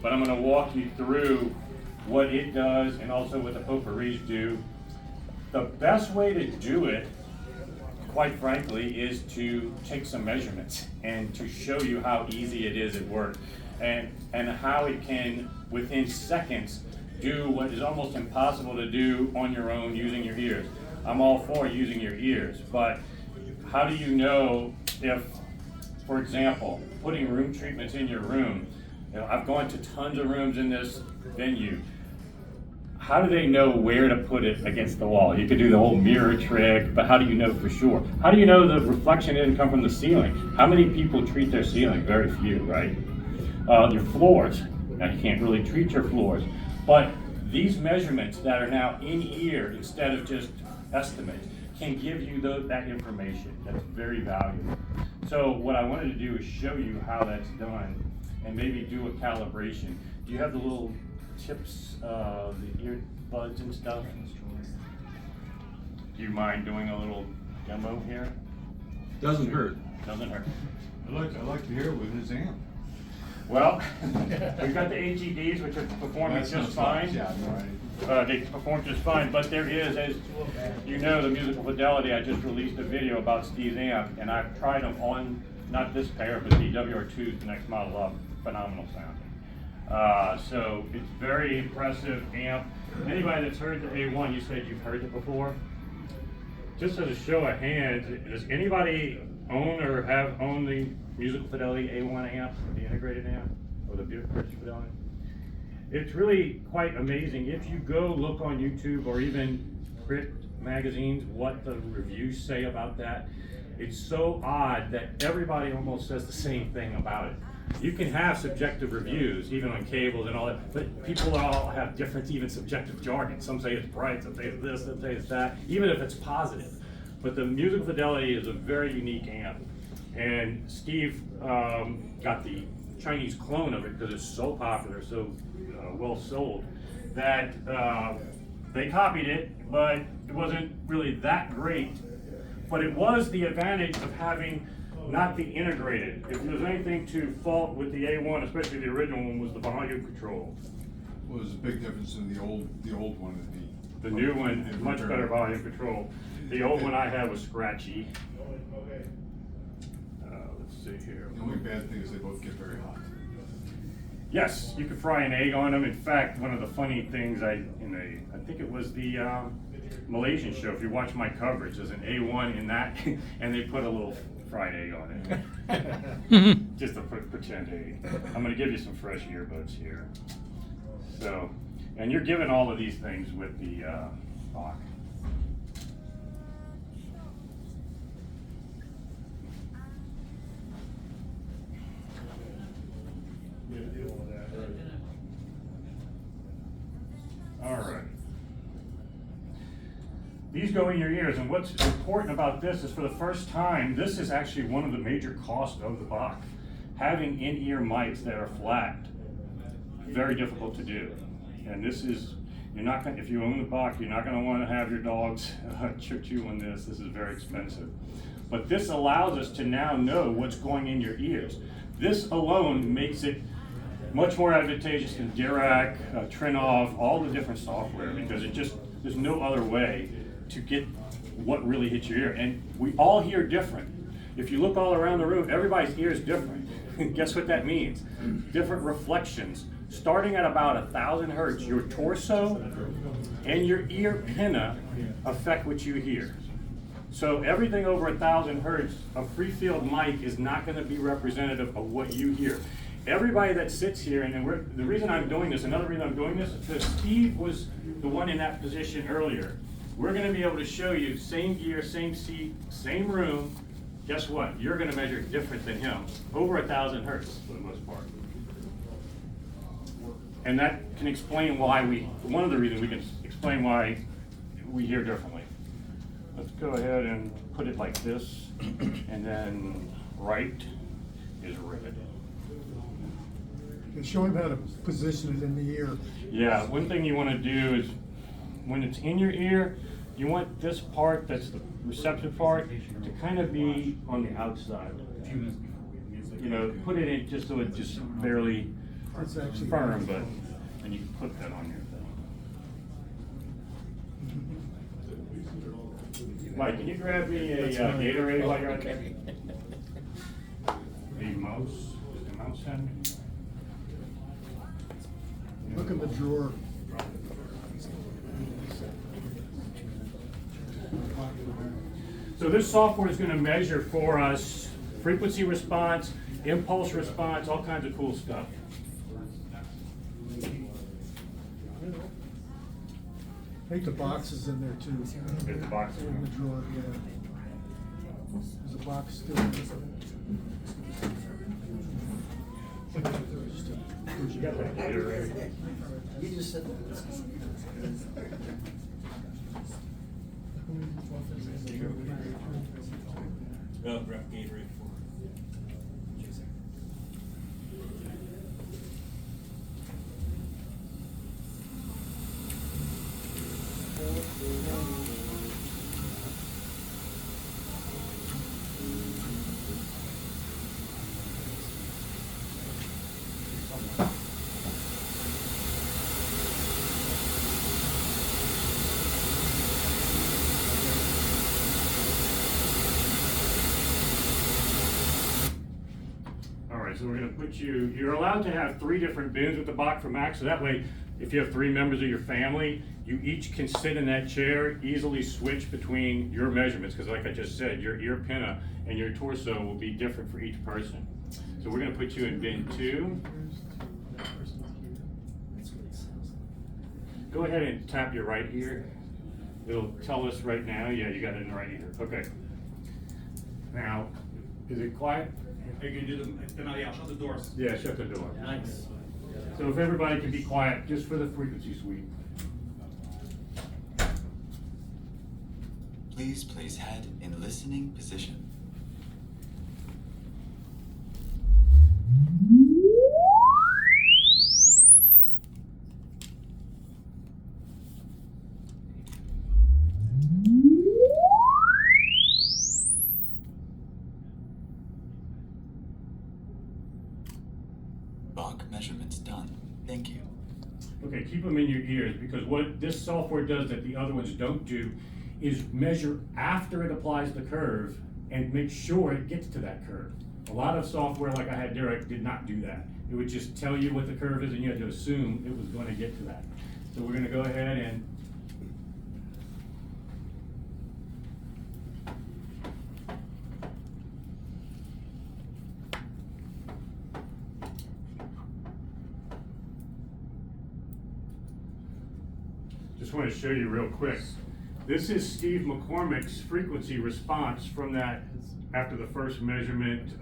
but I'm going to walk you through what it does and also what the Popporis do. The best way to do it, quite frankly, is to take some measurements and to show you how easy it is at work, and how it can, within seconds, do what is almost impossible to do on your own using your ears. I'm all for using your ears, but how do you know if, for example, putting room treatments in your room? You know, I've gone to tons of rooms in this venue. How do they know where to put it against the wall? You could do the whole mirror trick, but how do you know for sure? How do you know the reflection didn't come from the ceiling? How many people treat their ceiling? Very few, right? Your floors, now you can't really treat your floors, but these measurements that are now in ear instead of just estimates can give you that information. That's very valuable. So what I wanted to do is show you how that's done and maybe do a calibration. Do you have the little tips, the earbuds and stuff? Do you mind doing a little demo here? Doesn't hurt. Doesn't hurt. I'd like to hear it with his amp. Well, we've got the HEDs, which are performing just fine. Yeah, They perform just fine, but there is, as you know, the musical fidelity. I just released a video about Steve's amp, and I've tried them on, not this pair, but the WR2's the next model up. Phenomenal sounding. So it's very impressive amp. Anybody that's heard the A1, you said you've heard it before? Just as a show of hands, does anybody own or have owned the Musical Fidelity A1 amp, the integrated amp, or the British Fidelity? It's really quite amazing. If you go look on YouTube or even print magazines, what the reviews say about that, it's so odd that everybody almost says the same thing about it. You can have subjective reviews, even on cables and all that, but people all have different, even subjective jargon. Some say it's bright, some say it's this, some say it's that, even if it's positive. But the Musical Fidelity is a very unique amp. And Steve got the Chinese clone of it because it's so popular, so well sold, that they copied it, but it wasn't really that great. But it was the advantage of having not the integrated. If there's anything to fault with the A1, especially the original one, was the volume control. Well, there's a big difference in the old one and the new one is much better volume control. The old one I had was scratchy. Let's see here. The only bad thing is they both get very hot. Yes, you could fry an egg on them. In fact, one of the funny things I think it was the Malaysian show, if you watch my coverage, there's an A1 in that, and they put a little fried egg on it. Just to pretend egg. I'm going to give you some fresh earbuds here. So, and you're given all of these things with the Bacch. All right. These go in your ears, and what's important about this is for the first time, this is actually one of the major costs of the Bacch. Having in-ear mics that are flat, very difficult to do. And this is, you're not going, if you own the Bacch, you're not going to want to have your dogs chew on this. This is very expensive. But this allows us to now know what's going in your ears. This alone makes it much more advantageous than Dirac, Trinov, all the different software, because it just, there's no other way to get what really hits your ear. And we all hear different. If you look all around the room, everybody's ear is different. Guess what that means? Different reflections. Starting at about 1,000 hertz, your torso and your ear pinna affect what you hear. So everything over 1,000 hertz, a free field mic is not going to be representative of what you hear. Everybody that sits here, and the reason I'm doing this, another reason I'm doing this, is because Steve was the one in that position earlier. We're going to be able to show you same gear, same seat, same room. Guess what? You're going to measure different than him. Over 1,000 hertz for the most part. And that can explain why one of the reasons we can explain why we hear differently. Let's go ahead and put it like this, and then right is riveted. And show him how to position it in the ear. Yeah, one thing you want to do is, when it's in your ear, you want this part, that's the receptive part, to kind of be on the outside. You know, put it in just so it just barely It's actually firm, but, and you can put that on your thing. Mike, can you grab me a Gatorade while you're at there? The mouse stand? Look in the drawer. So this software is going to measure for us frequency response, impulse response, all kinds of cool stuff. I think the box is in there too. There's the box. In the drawer, yeah. There's a box still. You got that Gatorade? You just said that. Grab Gatorade for Jason. So we're going to put you, you're allowed to have 3 different bins with the Bacch for Max, so that way, if you have 3 members of your family, you each can sit in that chair, easily switch between your measurements, because like I just said, your ear pinna and your torso will be different for each person. So we're going to put you in bin 2. Go ahead and tap your right ear. It'll tell us right now, yeah, you got it in the right ear. Okay. Now, is it quiet? Are you gonna do the, no, yeah, shut the doors. Yeah, shut the door. Nice. So if everybody can be quiet, just for the frequency sweep. Please place head in listening position. Bacch measurements done. Thank you. Okay, keep them in your ears, because what this software does that the other ones don't do is measure after it applies the curve and make sure it gets to that curve. A lot of software, like I had Derek, did not do that. It would just tell you what the curve is and you had to assume it was going to get to that. So we're going to go ahead and just want to show you real quick. This is Steve McCormick's frequency response from that after the first measurement.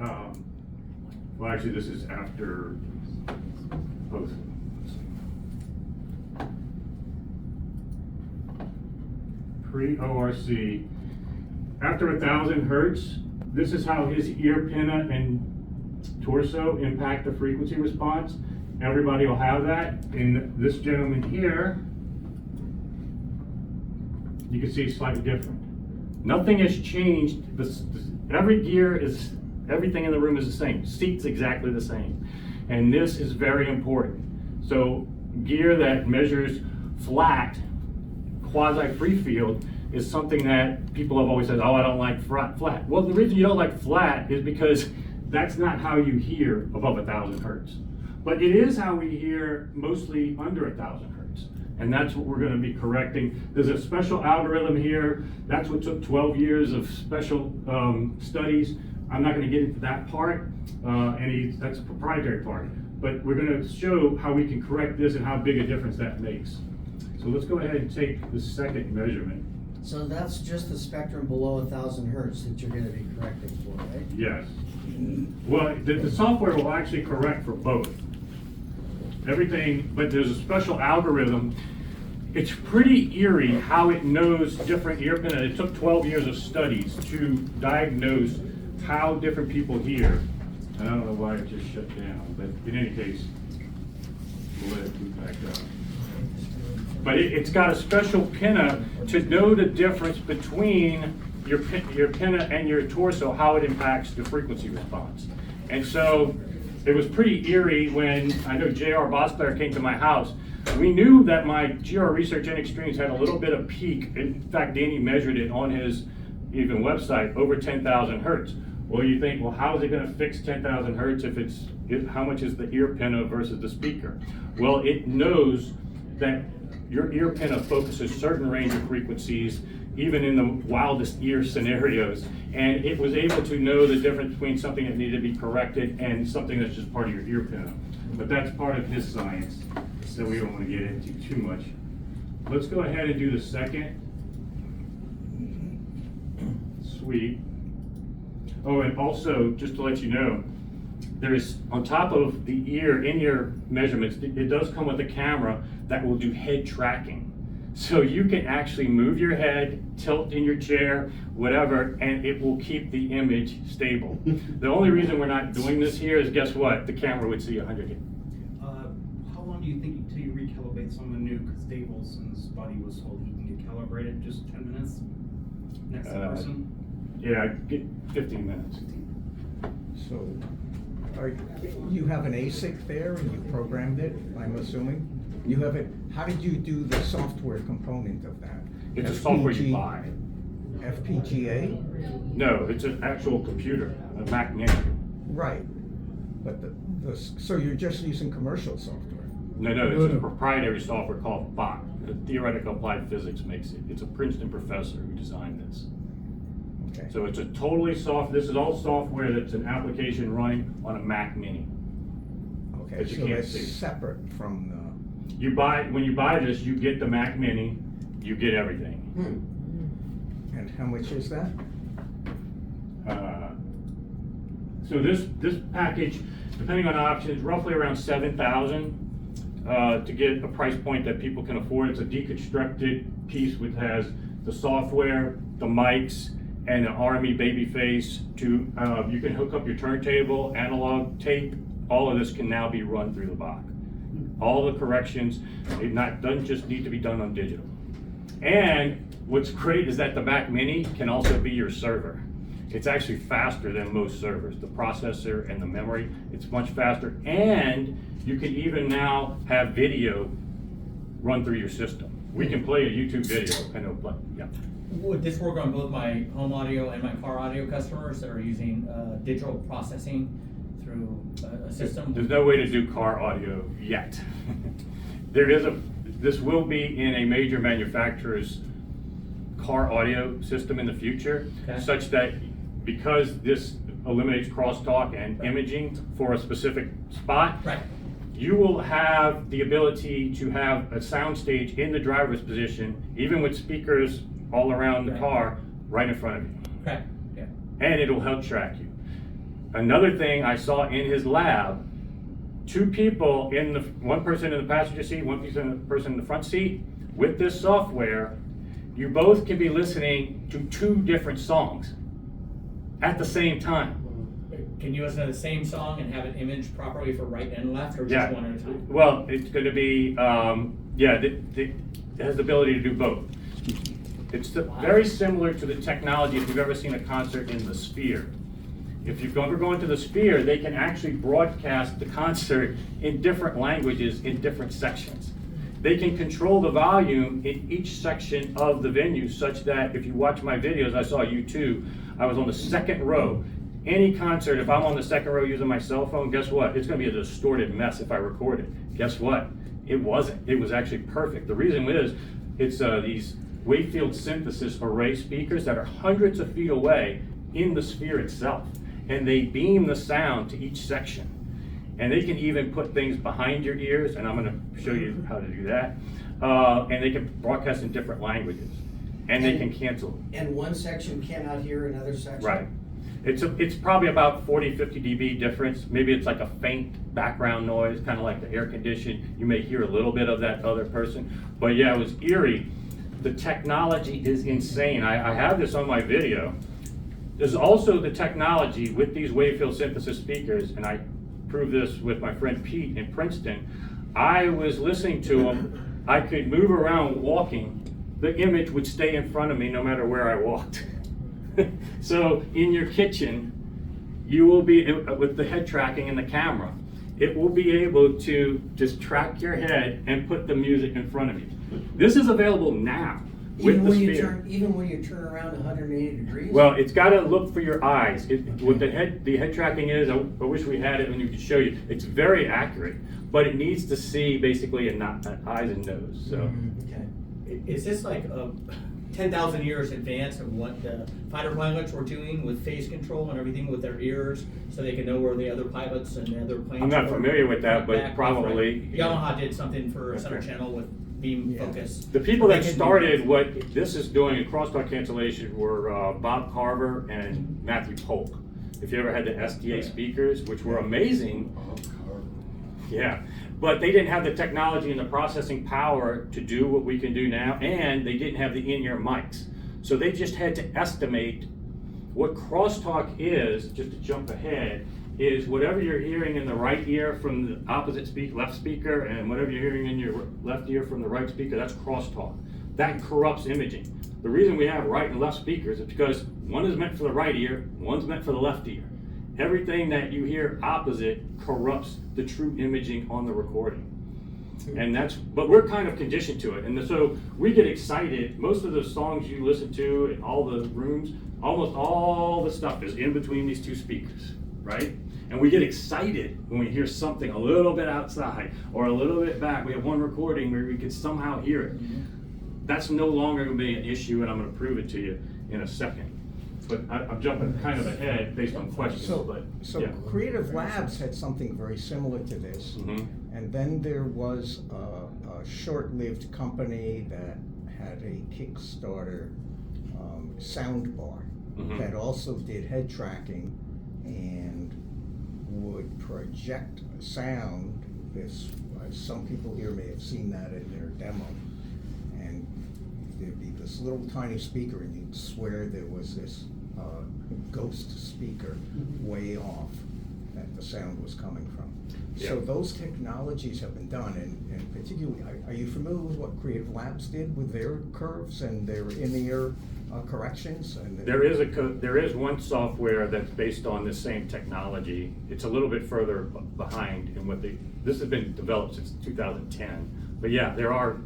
Well, actually, this is after post. Pre-ORC. After 1,000 hertz, this is how his ear pinna and torso impact the frequency response. Everybody will have that. And this gentleman here, you can see it's slightly different. Nothing has changed. Every gear is, everything in the room is the same. Seat's exactly the same. And this is very important. So gear that measures flat, quasi-free field, is something that people have always said, oh, I don't like flat. Well, the reason you don't like flat is because that's not how you hear above 1,000 hertz. But it is how we hear mostly under 1,000 hertz. And that's what we're going to be correcting. There's a special algorithm here. That's what took 12 years of special studies. I'm not going to get into that part, that's a proprietary part. But we're going to show how we can correct this and how big a difference that makes. So let's go ahead and take the second measurement. So that's just the spectrum below 1,000 hertz that you're gonna be correcting for, right? Yes. Well, the software will actually correct for both. Everything, but there's a special algorithm. It's pretty eerie how it knows different ear pinna. It took 12 years of studies to diagnose how different people hear. And I don't know why it just shut down, but in any case, we'll let it boot back up. But it's got a special pinna to know the difference between your pinna and your torso, how it impacts the frequency response. And so it was pretty eerie when I know J.R. Bossplayer came to my house. We knew that my GR Research and Extremes had a little bit of peak. In fact, Danny measured it on his even website, over 10,000 hertz. Well, you think, well, how is it gonna fix 10,000 hertz how much is the ear pinna versus the speaker? Well, it knows that your ear pinna focuses certain range of frequencies, even in the wildest ear scenarios. And it was able to know the difference between something that needed to be corrected and something that's just part of your ear pinna. But that's part of his science, so we don't want to get into too much. Let's go ahead and do the second. Sweet. Oh, and also, just to let you know, there is, on top of the in-ear measurements, it does come with a camera that will do head tracking. So you can actually move your head, tilt in your chair, whatever, and it will keep the image stable. The only reason we're not doing this here is, guess what? The camera would see 100. How long do you think until you recalibrate someone new? Because Dave Olson's buddy was told he can get calibrated just 10 minutes. Next person. Yeah, get 15 minutes. So, you have an ASIC there and you programmed it, I'm assuming? You have it, how did you do the software component of that? It's a software you buy. FPGA? No, it's an actual computer, a Mac Mini. Right, but so you're just using commercial software? No, it's a proprietary software called Bacch. Theoretical Applied Physics makes it. It's a Princeton professor who designed this. Okay. So it's a totally this is all software that's an application running on a Mac Mini. Okay, that you so can't that's see. separate from the... When you buy this, you get the Mac Mini, you get everything. And how much is that? So this package, depending on options, roughly around 7,000 to get a price point that people can afford. It's a deconstructed piece which has the software, the mics, and an RME baby face. You can hook up your turntable, analog tape. All of this can now be run through the Bacch. All the corrections, doesn't just need to be done on digital. And what's great is that the Mac Mini can also be your server. It's actually faster than most servers. The processor and the memory, it's much faster. And you can even now have video run through your system. We can play a YouTube video and it'll play, yeah. Would this work on both my home audio and my car audio customers that are using digital processing through a system? There's no way to do car audio yet. This will be in a major manufacturer's car audio system in the future, Okay. such that because this eliminates crosstalk and imaging for a specific spot, Right. you will have the ability to have a soundstage in the driver's position, even with speakers all around the Right. car, right in front of you. Okay. Yeah. And it'll help track you. Another thing I saw in his lab, two people one person in the passenger seat, one person in the front seat, with this software, you both can be listening to two different songs at the same time. Can you listen to the same song and have it imaged properly for right and left, or just Yeah. one at a time? Well, it's going to be, it has the ability to do both. It's very similar to the technology if you've ever seen a concert in the Sphere. If you've ever gone to the Sphere, they can actually broadcast the concert in different languages in different sections. They can control the volume in each section of the venue such that if you watch my videos, I saw you too, I was on the second row. Any concert, if I'm on the second row using my cell phone, guess what? It's gonna be a distorted mess if I record it. Guess what? It wasn't. It was actually perfect. The reason is, it's these wavefield synthesis array speakers that are hundreds of feet away in the Sphere itself. And they beam the sound to each section. And they can even put things behind your ears, and I'm gonna show you how to do that. And they can broadcast in different languages. And they can cancel. And one section cannot hear another section? Right. It's probably about 40, 50 dB difference. Maybe it's like a faint background noise, kind of like the air condition. You may hear a little bit of that other person. But yeah, it was eerie. The technology is insane. I have this on my video. There's also the technology with these wavefield synthesis speakers, and I proved this with my friend Pete in Princeton. I was listening to them. I could move around walking. The image would stay in front of me no matter where I walked. So in your kitchen, you will be, with the head tracking and the camera, it will be able to just track your head and put the music in front of you. This is available now with Even the when you speaker. turn, even when you turn around 180 degrees? Well, it's got to look for your eyes. What the head tracking is, I wish we had it and you could show you. It's very accurate, but it needs to see basically eyes and nose. So Okay. Is this like 10,000 years advance of what the fighter pilots were doing with phase control and everything with their ears, so they can know where the other pilots and the other planes I'm not were? familiar with that, but Back, probably. right. Yamaha did something for Okay. Center Channel with beam Yeah. focus. The people that They can do started this. what this is doing in crosstalk cancellation were Bob Carver and Matthew Polk. If you ever had the SDA speakers, which were amazing, yeah, but they didn't have the technology and the processing power to do what we can do now, and they didn't have the in-ear mics. So they just had to estimate what crosstalk is, just to jump ahead, is whatever you're hearing in the right ear from the opposite left speaker, and whatever you're hearing in your left ear from the right speaker, that's crosstalk. That corrupts imaging. The reason we have right and left speakers is because one is meant for the right ear, one's meant for the left ear. Everything that you hear opposite corrupts the true imaging on the recording. And but we're kind of conditioned to it. And so we get excited. Most of the songs you listen to in all the rooms, almost all the stuff is in between these two speakers, right? And we get excited when we hear something a little bit outside or a little bit back. We have one recording where we could somehow hear it. That's no longer going to be an issue, and I'm going to prove it to you in a second. But I'm jumping kind of ahead based on questions. So yeah. Creative Labs had something very similar to this. Mhm. And then there was a short-lived company that had a Kickstarter sound bar Mhm. that also did head tracking and would project sound. Some people here may have seen that in their demo. And there'd be this little tiny speaker, and you'd swear there was this ghost speaker way off that the sound was coming from. So Yeah. those technologies have been done, and particularly, are you familiar with what Creative Labs did with their curves and their in-ear corrections? And There is one software that's based on the same technology. It's a little bit further behind in what this has been developed since 2010. But yeah, there are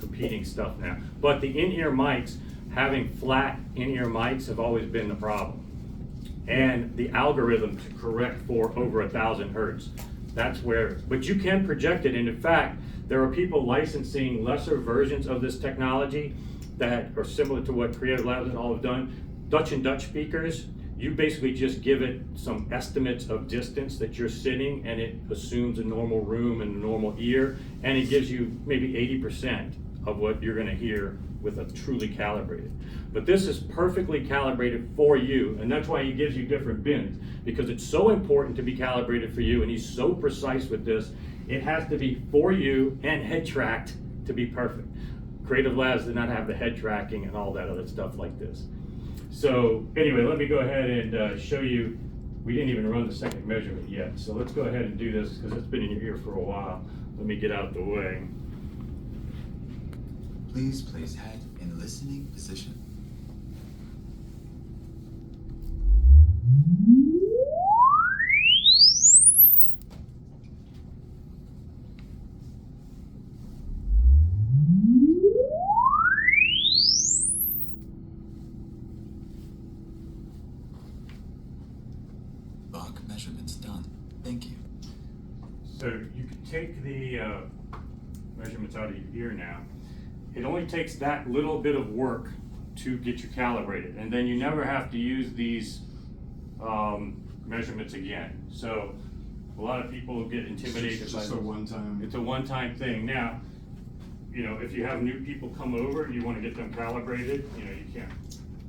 competing stuff now. But the in-ear mics, having flat in-ear mics have always been the problem. And the algorithm to correct for over 1,000 hertz. That's where, but you can project it, and in fact, there are people licensing lesser versions of this technology that are similar to what Creative Labs and all have done. Dutch and Dutch speakers, you basically just give it some estimates of distance that you're sitting, and it assumes a normal room and a normal ear, and it gives you maybe 80% of what you're gonna hear with a truly calibrated. But this is perfectly calibrated for you, and that's why he gives you different bins, because it's so important to be calibrated for you, and he's so precise with this. It has to be for you and head tracked to be perfect. Creative Labs did not have the head tracking and all that other stuff like this. So anyway, let me go ahead and show you. We didn't even run the second measurement yet, so let's go ahead and do this because it's been in your ear for a while. Let me get out the way. Please place head in listening position. Bach measurements done. Thank you. So you can take the measurements out of your ear now. It only takes that little bit of work to get you calibrated, and then you never have to use these measurements again. So a lot of people get intimidated It's by just a this. one-time. It's a one-time thing. Now, you know, if you have new people come over and you want to get them calibrated, you know, you can.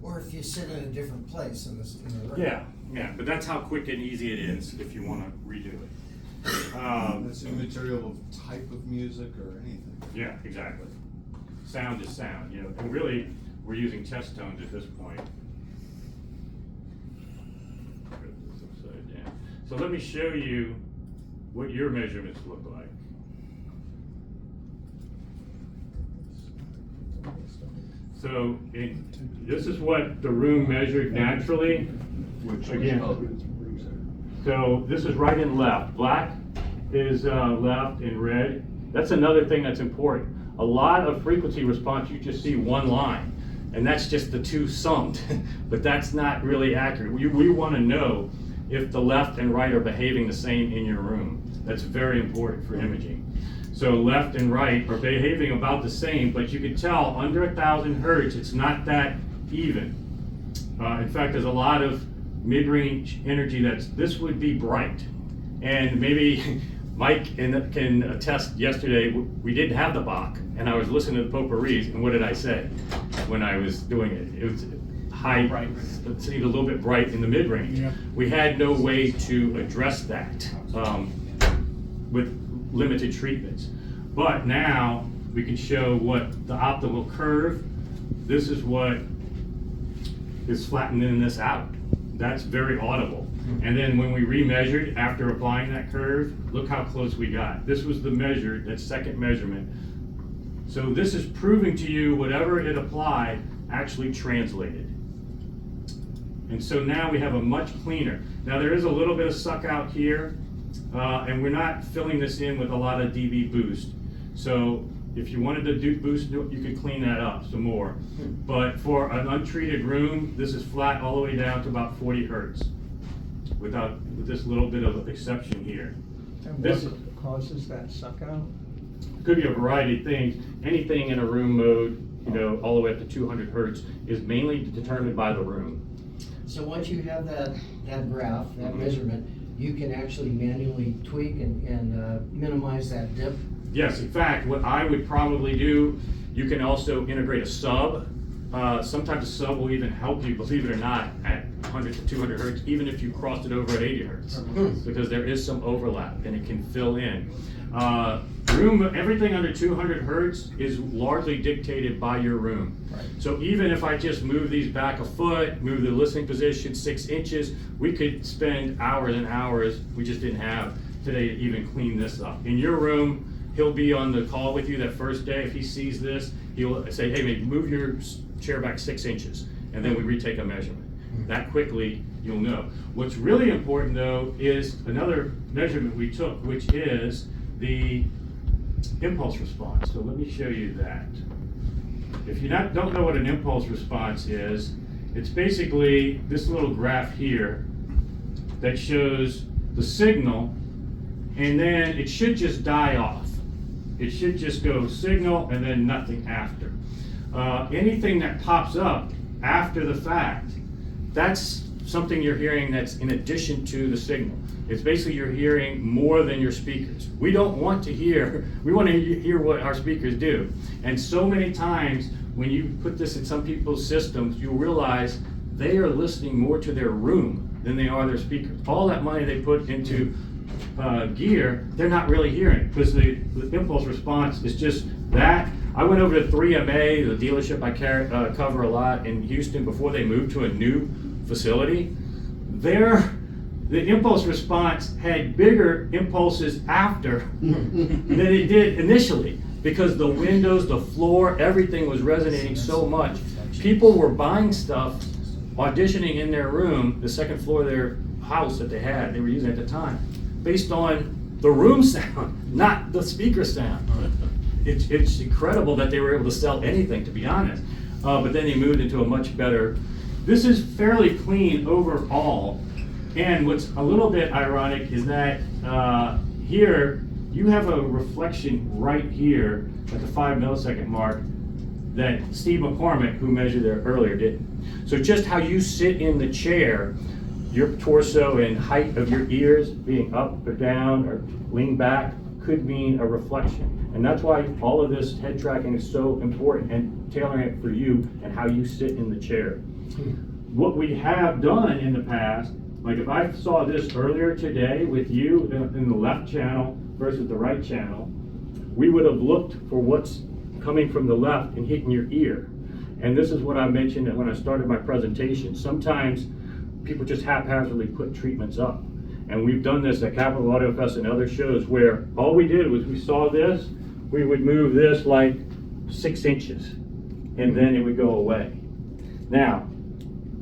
Or if you sit in a different place in the room. Yeah, but that's how quick and easy it is if you want to redo it. That's immaterial of type of music or anything. Yeah, exactly. Sound is sound, you know, and really, we're using test tones at this point. Put this upside down. So let me show you what your measurements look like. So this is what the room measured naturally. Which Again, So this is right and left. Black is left and red. That's another thing that's important. A lot of frequency response, you just see one line, and that's just the two summed, but that's not really accurate. We want to know if the left and right are behaving the same in your room. That's very important for imaging. So left and right are behaving about the same, but you can tell under 1,000 hertz, it's not that even. In fact, there's a lot of mid-range energy this would be bright. And maybe Mike can attest, yesterday, we didn't have the Bacch, and I was listening to the Popporis, and what did I say when I was doing it? It was high, it seemed a little bit bright in the mid-range. Yeah. We had no way to address that with limited treatments. But now we can show what the optimal curve, this is what is flattening this out. That's very audible. And then when we remeasured after applying that curve, look how close we got. This was the measure, that second measurement. So this is proving to you whatever it applied actually translated. And so now we have a much cleaner. Now there is a little bit of suck out here, and we're not filling this in with a lot of dB boost. So if you wanted to do boost, you could clean that up some more. But for an untreated room, this is flat all the way down to about 40 hertz with this little bit of exception here. And this what causes that suck out? Could be a variety of things. Anything in a room mode, you know, all the way up to 200 hertz is mainly determined by the room. So once you have that graph, that measurement, you can actually manually tweak and minimize that dip? Yes, in fact, what I would probably do, you can also integrate a sub. Sometimes a sub will even help you, believe it or not, at 100 to 200 hertz, even if you crossed it over at 80 hertz, because there is some overlap and it can fill in. Everything under 200 hertz is largely dictated by your room. Right. So even if I just move these back a foot, move the listening position 6 inches, we could spend hours and hours, we just didn't have today to even clean this up. In your room, he'll be on the call with you that first day. If he sees this, he'll say, hey, maybe move your chair back 6 inches, and then we retake a measurement. That quickly, you'll know. What's really important, though, is another measurement we took, which is the impulse response. So let me show you that. If you don't know what an impulse response is, it's basically this little graph here that shows the signal, and then it should just die off. It should just go signal and then nothing after. Anything that pops up after the fact, that's something you're hearing that's in addition to the signal. It's basically you're hearing more than your speakers. We don't want to hear, we want to hear what our speakers do. And so many times when you put this in some people's systems, you'll realize they are listening more to their room than they are their speakers. All that money they put into gear, they're not really hearing, because the impulse response is just that. I went over to 3MA, the dealership I cover a lot in Houston, before they moved to a new facility. The impulse response had bigger impulses after than it did initially, because the windows, the floor, everything was resonating so much. People were buying stuff, auditioning in their room, the second floor of their house that they were using at the time, based on the room sound, not the speaker sound. It's incredible that they were able to sell anything, to be honest. But then they moved into a much better. This is fairly clean overall. And what's a little bit ironic is that here you have a reflection right here at the 5 millisecond mark that Steve McCormick, who measured there earlier, didn't. So just how you sit in the chair, your torso and height of your ears being up or down or lean back could mean a reflection. And that's why all of this head tracking is so important, and tailoring it for you and how you sit in the chair. What we have done in the past, like if I saw this earlier today with you in the left channel versus the right channel, we would have looked for what's coming from the left and hitting your ear. And this is what I mentioned when I started my presentation. Sometimes people just haphazardly put treatments up. And we've done this at Capital Audio Fest and other shows where all we did was we saw this, we would move this like 6 inches, and then it would go away. Now,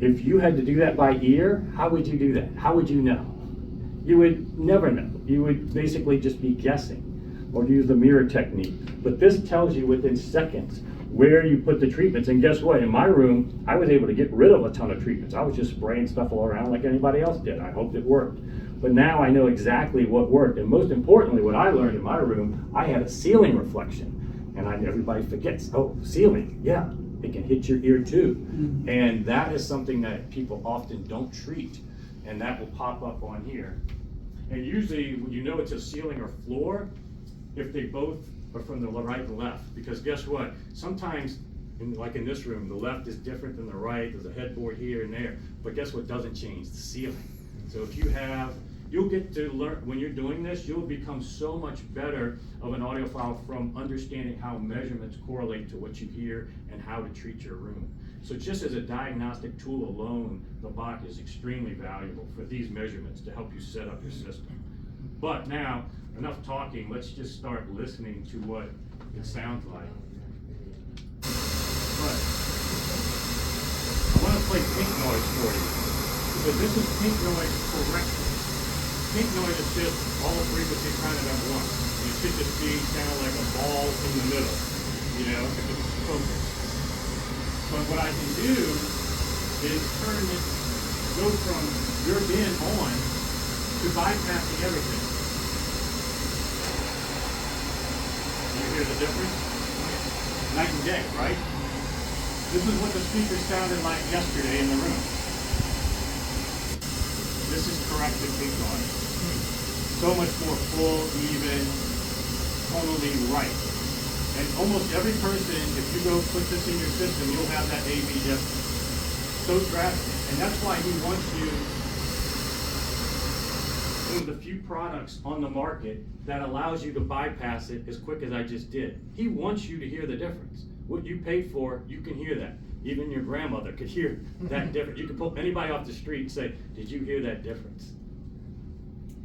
if you had to do that by ear, how would you do that? How would you know? you would never know. You would basically just be guessing or use the mirror technique. But this tells you within seconds where you put the treatments. And guess what? In my room, I was able to get rid of a ton of treatments. I was just spraying stuff all around like anybody else did. I hoped it worked. But now I know exactly what worked. And most importantly, what I learned in my room, I had a ceiling reflection. And everybody forgets, oh, ceiling, yeah, it can hit your ear too. And that is something that people often don't treat. And that will pop up on here. And usually, you know it's a ceiling or floor if they both are from the right and left. Because guess what? Sometimes, like in this room, the left is different than the right. There's a headboard here and there. But guess what doesn't change? The ceiling. So if you have, you'll get to learn, when you're doing this, you'll become so much better of an audiophile from understanding how measurements correlate to what you hear and how to treat your room. So just as a diagnostic tool alone, the Bacch is extremely valuable for these measurements to help you set up your system. But now, enough talking, let's just start listening to what it sounds like. But I want to play pink noise for you, because this is pink noise correction. Pink noise is just all frequency kind of at once. It should just be kind of like a ball in the middle, you know, if it's focused. But what I can do is go from your bin on to bypassing everything. You hear the difference? Night and day, right? This is what the speaker sounded like yesterday in the room. This is corrected pink noise. So much more full, even, tonally right. And almost every person, if you go put this in your system, you'll have that AV difference. So drastic. And that's why he wants you, one of the few products on the market that allows you to bypass it as quick as I just did. He wants you to hear the difference. What you paid for, you can hear that. Even your grandmother could hear that difference. You can pull anybody off the street and say, did you hear that difference?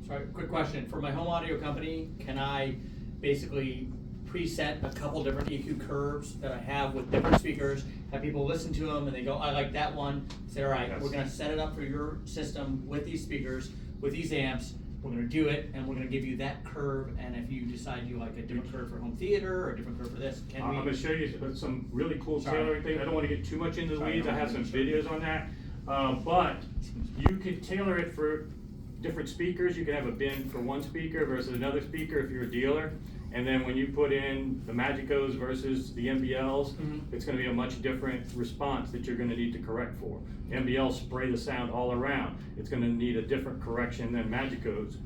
Sorry, quick question. For my home audio company, can I basically preset a couple different EQ curves that I have with different speakers, have people listen to them and they go, I like that one, say, all right, Yes. We're gonna set it up for your system with these speakers, with these amps, we're gonna do it, and we're gonna give you that curve, and if you decide you like a different curve for home theater, or a different curve for this, can we? I'm gonna show you some really cool Sorry. tailoring things. I don't wanna get too much into the Sorry, weeds. I have some videos on that. But you can tailor it for different speakers. You can have a bin for one speaker versus another speaker if you're a dealer. And then when you put in the Magicos versus the MBLs, it's gonna be a much different response that you're gonna need to correct for. MBLs spray the sound all around. It's gonna need a different correction than Magicos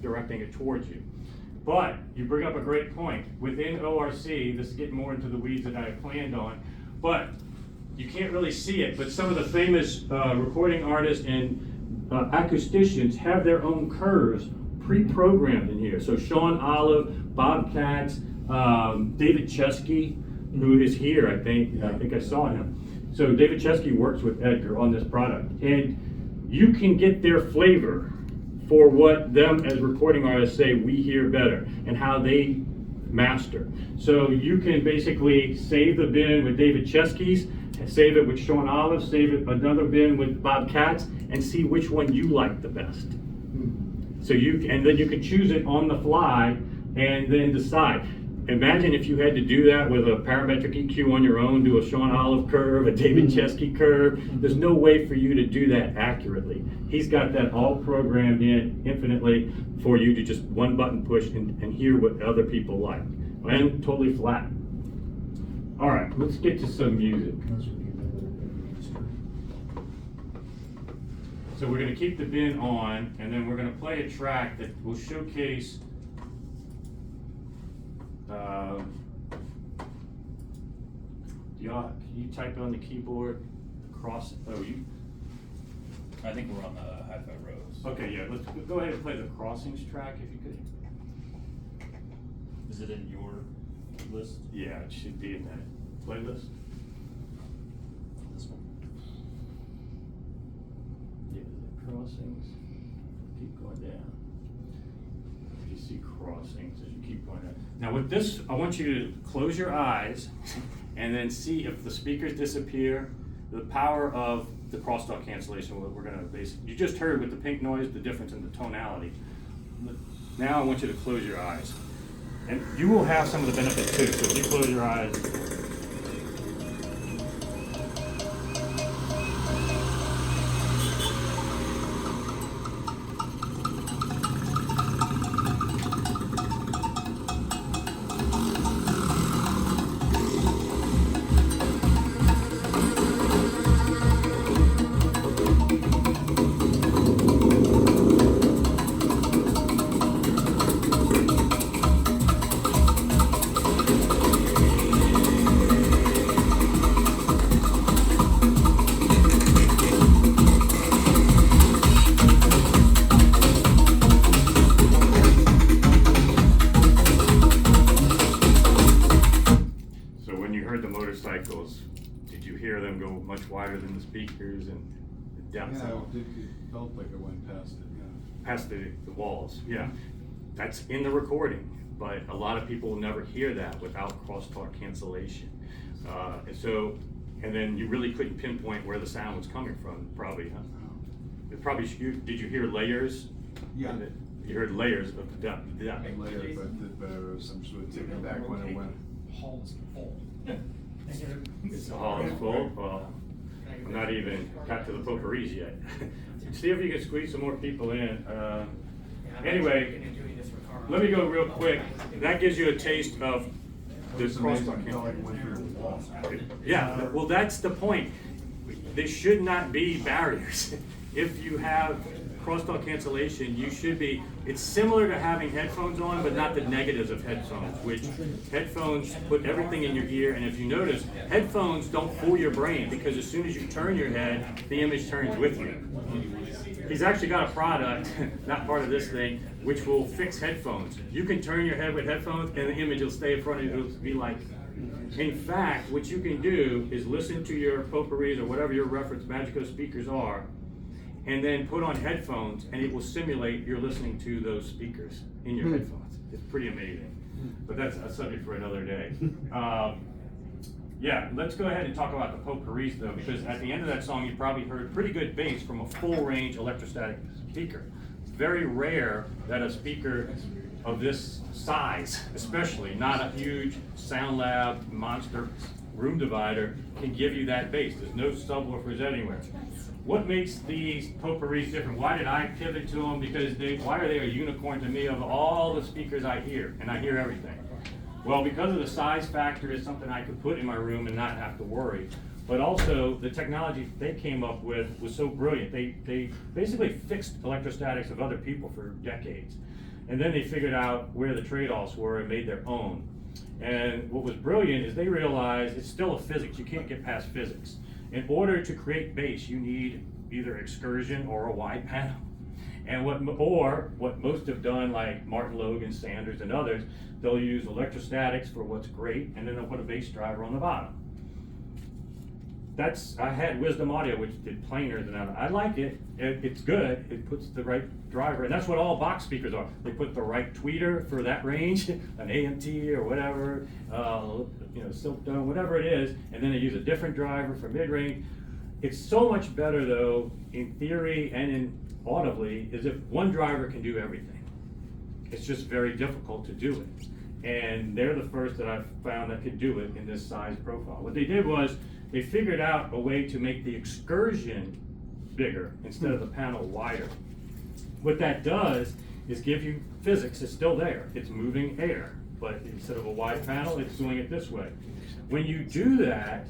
directing it towards you. But you bring up a great point. Within ORC, this is getting more into the weeds than I had planned on, but you can't really see it, but some of the famous recording artists and acousticians have their own curves pre-programmed in here. So Sean Olive, Bob Katz, David Chesky, who is here, I think I saw him. So David Chesky works with Edgar on this product. And you can get their flavor for what them as recording artists say we hear better and how they master. So you can basically save the bin with David Chesky's, save it with Sean Olive, save it another bin with Bob Katz, and see which one you like the best. So and then you can choose it on the fly and then decide. Imagine if you had to do that with a parametric EQ on your own, do a Sean Olive curve, a David Chesky curve. There's no way for you to do that accurately. He's got that all programmed in infinitely for you to just one button push and hear what other people like. And totally flat. All right, let's get to some music. So we're gonna keep the bin on, and then we're gonna play a track that will showcase can you type on the keyboard cross? I think we're on the HiFi rows. Okay, yeah. Let's go ahead and play the crossings track if you could. Is it in your list? Yeah, it should be in that playlist. This one. Yeah, the crossings. Keep going down. You see crossings as you keep going down. Now with this, I want you to close your eyes and then see if the speakers disappear. The power of the crosstalk cancellation, what we're gonna basically, you just heard with the pink noise, the difference in the tonality. Now I want you to close your eyes. And you will have some of the benefits too, so if you close your eyes. Motorcycles, did you hear them go much wider than the speakers and the depth? Yeah, it felt like it went past it, yeah. Past the walls, yeah. That's in the recording, but a lot of people will never hear that without crosstalk cancellation. And then you really couldn't pinpoint where the sound was coming from, probably, huh? It probably, did you hear layers? Yeah. You heard layers of the depth. Later, but there was some sort of taken back when it went. Hall is full. Is the hall is full? Well, I'm not even got to the potpourris yet. See if you can squeeze some more people in. Anyway, let me go real quick. That gives you a taste of the crosstalk. Yeah, well, that's the point. There should not be barriers. If you have crosstalk cancellation, you should be, it's similar to having headphones on, but not the negatives of headphones, which headphones put everything in your ear, and if you notice, headphones don't fool your brain, because as soon as you turn your head, the image turns with you. He's actually got a product, not part of this thing, which will fix headphones. You can turn your head with headphones, and the image will stay in front of you, it'll be like, in fact, what you can do is listen to your potpourris or whatever your reference Magico speakers are, and then put on headphones, and it will simulate you're listening to those speakers in your headphones. It's pretty amazing. But that's a subject for another day. Yeah, let's go ahead and talk about the potpourris though, because at the end of that song, you probably heard pretty good bass from a full range electrostatic speaker. It's very rare that a speaker of this size, especially not a huge Sound Lab monster room divider, can give you that bass. There's no subwoofers anywhere. What makes these potpourris different? Why did I pivot to them? Because why are they a unicorn to me of all the speakers I hear? And I hear everything. Well, because of the size factor is something I could put in my room and not have to worry. But also, the technology they came up with was so brilliant. They basically fixed electrostatics of other people for decades. And then they figured out where the trade-offs were and made their own. And what was brilliant is they realized it's still a physics. You can't get past physics. In order to create bass, you need either excursion or a wide panel. And what most have done, like Martin Logan, Sanders, and others, they'll use electrostatics for what's great, and then they'll put a bass driver on the bottom. I had Wisdom Audio, which did plainer than that. I like it. It's good. It puts the right driver, and that's what all Bacch speakers are. They put the right tweeter for that range, an AMT or whatever, silk dome, whatever it is, and then they use a different driver for mid-range. It's so much better though, in theory and in audibly, is if one driver can do everything. It's just very difficult to do it. And they're the first that I've found that could do it in this size profile. What they did was, they figured out a way to make the excursion bigger instead of the panel wider. What that does is give you physics. It's still there. It's moving air, but instead of a wide panel, it's doing it this way. When you do that,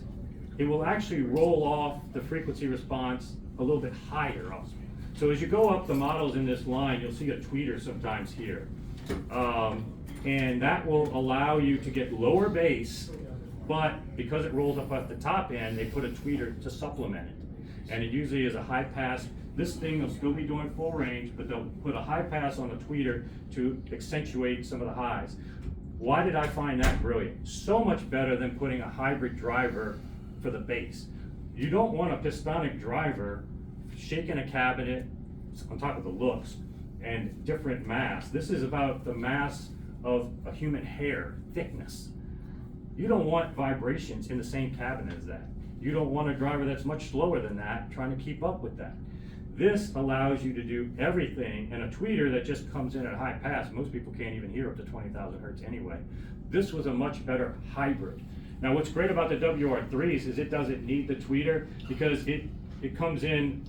it will actually roll off the frequency response a little bit higher up. So as you go up the models in this line, you'll see a tweeter sometimes here. And that will allow you to get lower bass, but because it rolls up at the top end, they put a tweeter to supplement it. And it usually is a high pass. This thing will still be doing full range, but they'll put a high pass on the tweeter to accentuate some of the highs. Why did I find that brilliant? So much better than putting a hybrid driver for the bass. You don't want a pistonic driver shaking a cabinet on top of the looks and different mass. This is about the mass of a human hair thickness. You don't want vibrations in the same cabinet as that. you don't want a driver that's much slower than that, trying to keep up with that. This allows you to do everything, and a tweeter that just comes in at high pass, most people can't even hear up to 20,000 hertz anyway. This was a much better hybrid. Now what's great about the WR3s is it doesn't need the tweeter because it comes in,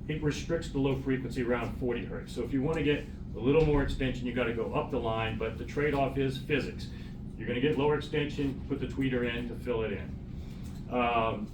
it restricts the low frequency around 40 hertz. So if you want to get a little more extension, you got to go up the line, but the trade-off is physics. You're going to get lower extension, put the tweeter in to fill it in.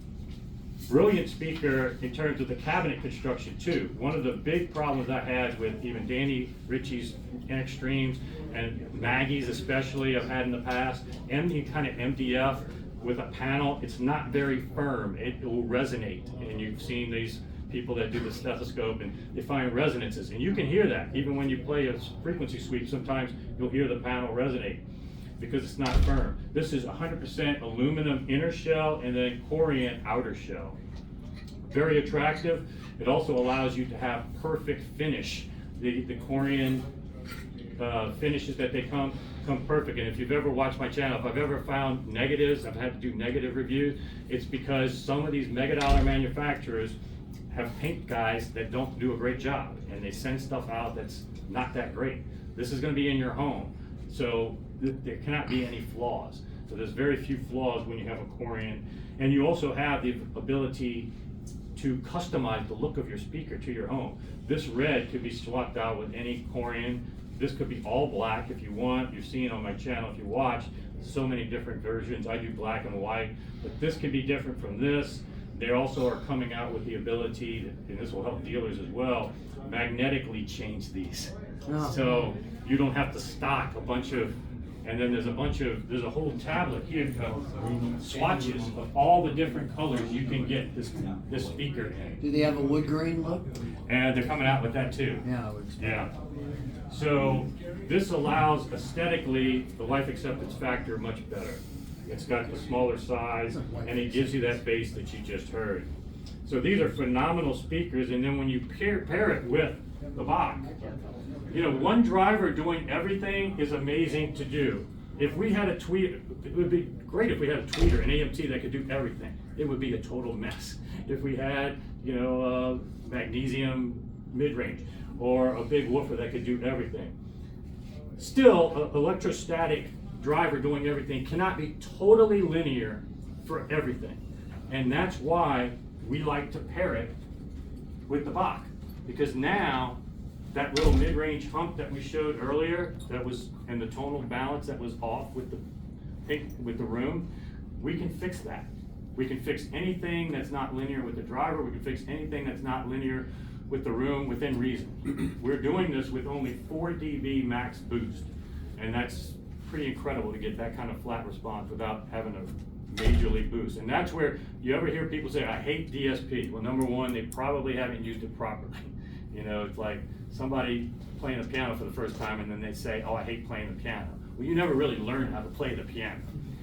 Brilliant speaker in terms of the cabinet construction too. One of the big problems I had with even Danny Ritchie's Extremes and Maggie's especially I've had in the past, any kind of MDF with a panel, it's not very firm. It will resonate, and you've seen these people that do the stethoscope and they find resonances, and you can hear that even when you play a frequency sweep. Sometimes you'll hear the panel resonate because it's not firm. This is 100% aluminum inner shell and then Corian outer shell. Very attractive. It also allows you to have perfect finish. The Corian finishes that they come perfect. And if you've ever watched my channel, if I've ever found negatives, I've had to do negative reviews, it's because some of these mega dollar manufacturers have paint guys that don't do a great job, and they send stuff out that's not that great. This is going to be in your home, so there cannot be any flaws. So there's very few flaws when you have a Corian, and you also have the ability to customize the look of your speaker to your home. This red could be swapped out with any Corian. This could be all black if you want. You've seen on my channel, if you watch, so many different versions. I do black and white, but this can be different from this. They also are coming out with the ability, and this will help dealers as well, magnetically change these. Oh. So you don't have to stock a bunch of, and then there's a whole tablet here of swatches of all the different colors you can get this speaker in. Do they have a wood grain look? And they're coming out with that too. Yeah, I would expect. Yeah. So this allows aesthetically the life acceptance factor much better. It's got the smaller size and it gives you that bass that you just heard. So these are phenomenal speakers, and then when you pair it with the Bacch, you know, one driver doing everything is amazing to do. If we had a tweeter, it would be great if we had a tweeter, an AMT that could do everything. It would be a total mess. If we had, you know, magnesium mid-range or a big woofer that could do everything. Still, an electrostatic driver doing everything cannot be totally linear for everything. And that's why we like to pair it with the Bacch, because now that little mid-range hump that we showed earlier, that was, and the tonal balance that was off with the room, we can fix that. We can fix anything that's not linear with the driver. We can fix anything that's not linear with the room within reason. We're doing this with only 4 dB max boost, and that's pretty incredible to get that kind of flat response without having a majorly boost. And that's where you ever hear people say, I hate DSP. Well, number one, they probably haven't used it properly. You know, it's like somebody playing the piano for the first time and then they say, oh, I hate playing the piano. Well, you never really learned how to play the piano.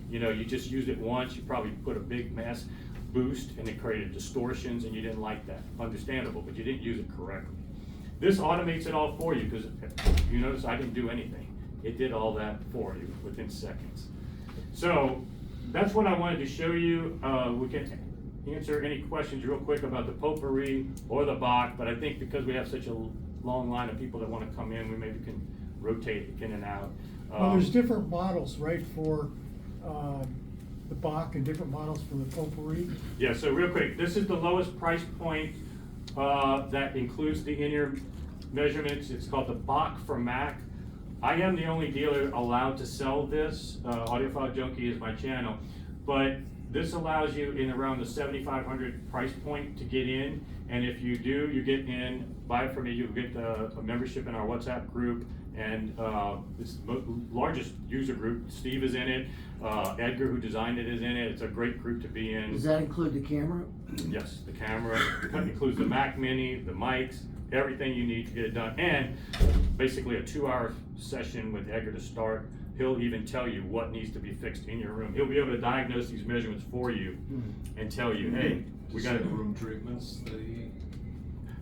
You know, you just used it once, you probably put a big mass boost and it created distortions and you didn't like that. Understandable, but you didn't use it correctly. This automates it all for you, because you notice I didn't do anything. It did all that for you within seconds. So that's what I wanted to show you. We can answer any questions real quick about the Poppori or the Bacch, but I think because we have such a long line of people that want to come in, we maybe can rotate in and out. Well, there's different models, right, for the Bacch and different models for the Poppori. Yeah, so real quick, this is the lowest price point that includes the in-ear measurements. It's called the Bacch for Mac. I am the only dealer allowed to sell this. Audiophile Junkie is my channel, but this allows you in around the 7,500 price point to get in. And if you do, you get in, buy it from me, you get a membership in our WhatsApp group. And it's the largest user group. Steve is in it. Edgar, who designed it, is in it. It's a great group to be in. Does that include the camera? Yes, the camera. It includes the Mac Mini, the mics, everything you need to get it done. And basically a 2-hour session with Edgar to start. He'll even tell you what needs to be fixed in your room. He'll be able to diagnose these measurements for you and tell you, hey, we got room treatments that he...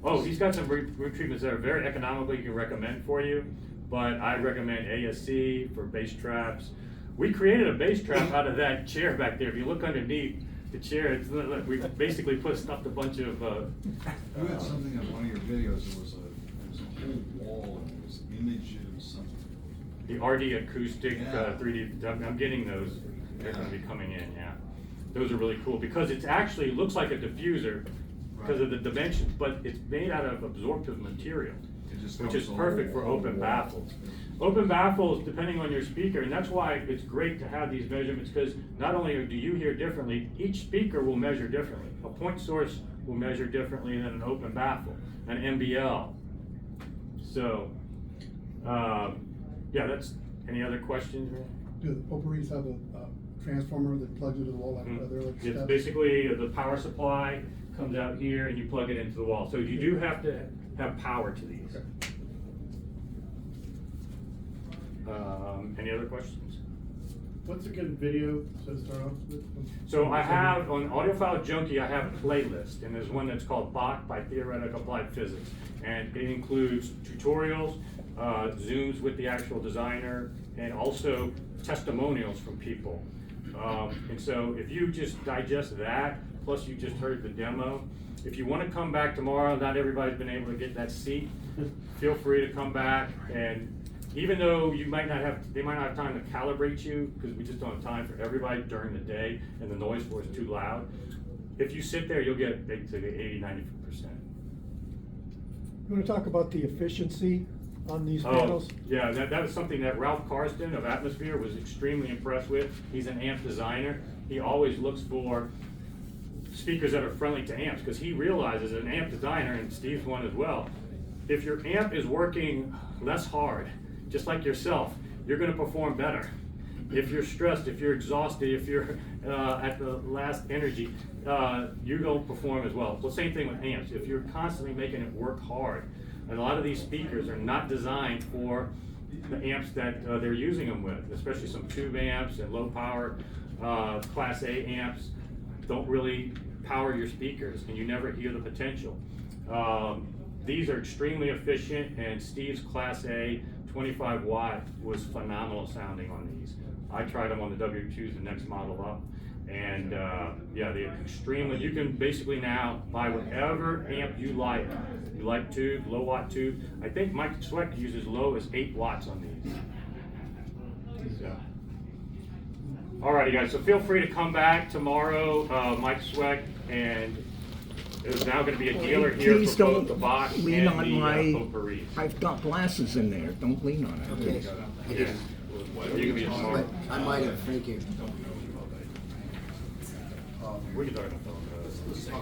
Oh, he's got some room treatments that are very economical you can recommend for you. But I recommend ASC for bass traps. We created a bass trap out of that chair back there. If you look underneath, the chair, it's, look, we basically stuffed a bunch of, You had something on one of your videos, there was a whole wall and there was images, something. the RD acoustic, Yeah. 3D, I'm getting those, they're gonna be coming in, yeah. Those are really cool, because it's actually, looks like a diffuser because of the dimensions, but it's made out of absorptive material, It just which covers is the perfect for whole open wall. baffles. Open baffles, depending on your speaker, and that's why it's great to have these measurements, because not only do you hear differently, each speaker will measure differently. A point source will measure differently than an open baffle, an MBL. So, yeah, that's, any other questions? Do the Popporis have a transformer that plugs into the wall like other electric It's stuff? basically the power supply comes out here and you plug it into the wall. So you do have to have power to these. Any other questions? What's a good video to start off with? So I have, on Audiophile Junkie, I have a playlist, and there's one that's called Bacch by Theoretical Applied Physics. And it includes tutorials, Zooms with the actual designer, and also testimonials from people. And so if you just digest that, plus you just heard the demo, if you want to come back tomorrow, not everybody's been able to get that seat, feel free to come back. And even though you might not have, they might not have time to calibrate you, because we just don't have time for everybody during the day, and the noise floor is too loud. If you sit there, you'll get basically 80–90%. You wanna talk about the efficiency on these panels? Yeah, that was something that Ralph Karsten of Atmosphere was extremely impressed with. He's an amp designer. He always looks for speakers that are friendly to amps, because he realizes, as an amp designer, and Steve's one as well, if your amp is working less hard, just like yourself, you're gonna perform better. If you're stressed, if you're exhausted, if you're at the last energy, you don't perform as well. Well, same thing with amps. If you're constantly making it work hard, and a lot of these speakers are not designed for the amps that they're using them with, especially some tube amps and low power Class A amps don't really power your speakers, and you never hear the potential. These are extremely efficient, and Steve's Class A 25 watt was phenomenal sounding on these. I tried them on the W2s, the next model up, and yeah, they're extremely, you can basically now buy whatever amp you like. You like tube, low watt tube. I think Mike Sweck uses low as 8 watts on these. So. Alrighty guys, so feel free to come back tomorrow, Mike Sweck, and there's now going to be a dealer here Please for both don't the Bacch and lean on the my, Poppori. I've got glasses in there, don't lean on it. Okay. Yeah. You can be tomorrow. I might have, thank you. We can talk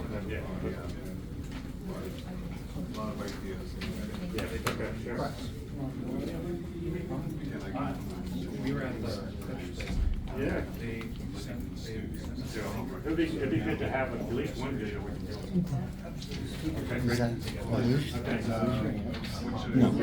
about that. Yeah. A lot of ideas. Yeah, okay, sure. We were at the. Yeah. They sent, It'd be good to have at least one video we can do. Okay, great. Which, No.